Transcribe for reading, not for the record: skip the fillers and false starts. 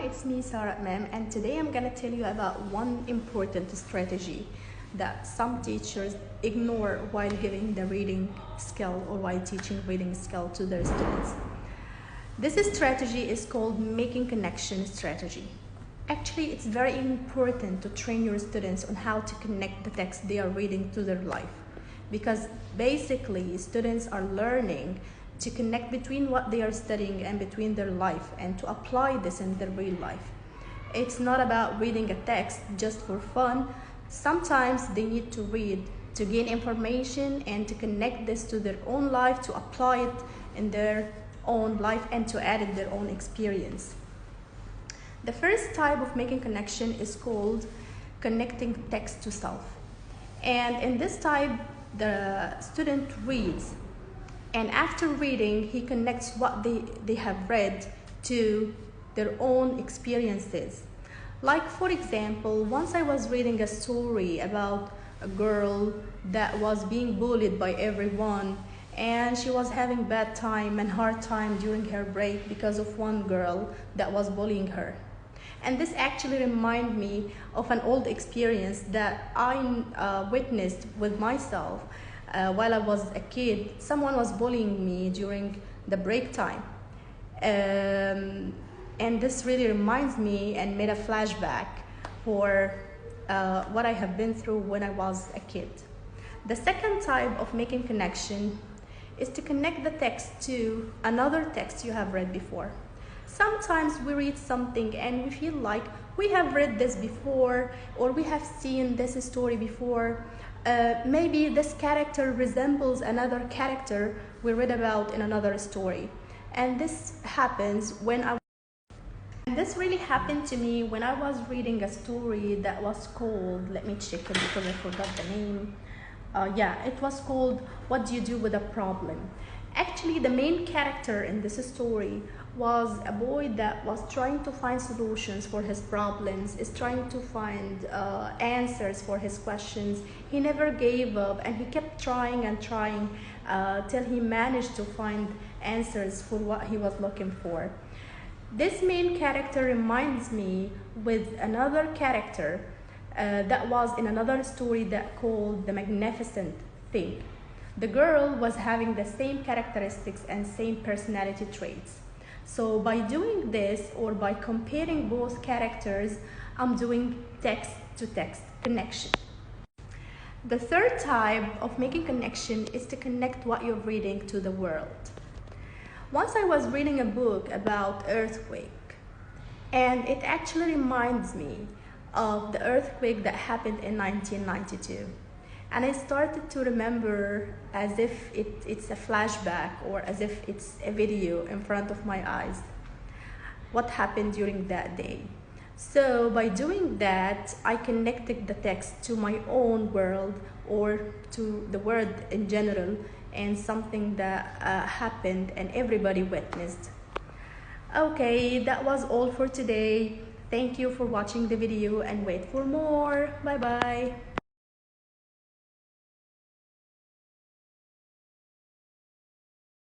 it's me, Sarah Ma'am, and today I'm gonna tell you about one important strategy that some teachers ignore while giving the reading skill or while teaching reading skill to their students. This strategy is called making connection strategy. Actually, it's very important to train your students on how to connect the text they are reading to their life, because basically students are learning to connect between what they are studying and between their life and to apply this in their real life. It's not about reading a text just for fun. Sometimes they need to read to gain information and to connect this to their own life, to apply it in their own life and to add in their own experience. The first type of making connection is called connecting text to self. And in this type, the student reads, and after reading, he connects what they have read to their own experiences. Like, for example, once I was reading a story about a girl that was being bullied by everyone, and she was having bad time and hard time during her break because of one girl that was bullying her. And this actually reminded me of an old experience that I witnessed with myself. While I was a kid, someone was bullying me during the break time. And this really reminds me and made a flashback for what I have been through when I was a kid. The second type of making connection is to connect the text to another text you have read before. Sometimes we read something and we feel like we have read this before, or we have seen this story before. Maybe this character resembles another character we read about in another story. And this happens and this really happened to me when I was reading a story that was called, let me check it because I forgot the name. It was called What Do You Do With a Problem? Actually, the main character in this story was a boy that was trying to find solutions for his problems, is trying to find answers for his questions. He never gave up and he kept trying and trying till he managed to find answers for what he was looking for. This main character reminds me with another character that was in another story that called The Magnificent Thing. The girl was having the same characteristics and same personality traits. So by doing this, or by comparing both characters, I'm doing text-to-text connection. The third type of making connection is to connect what you're reading to the world. Once I was reading a book about earthquake, and it actually reminds me of the earthquake that happened in 1992. And I started to remember as if it's a flashback, or as if it's a video in front of my eyes, what happened during that day. So by doing that, I connected the text to my own world, or to the world in general, and something that happened and everybody witnessed. Okay, that was all for today. Thank you for watching the video and wait for more. Bye bye.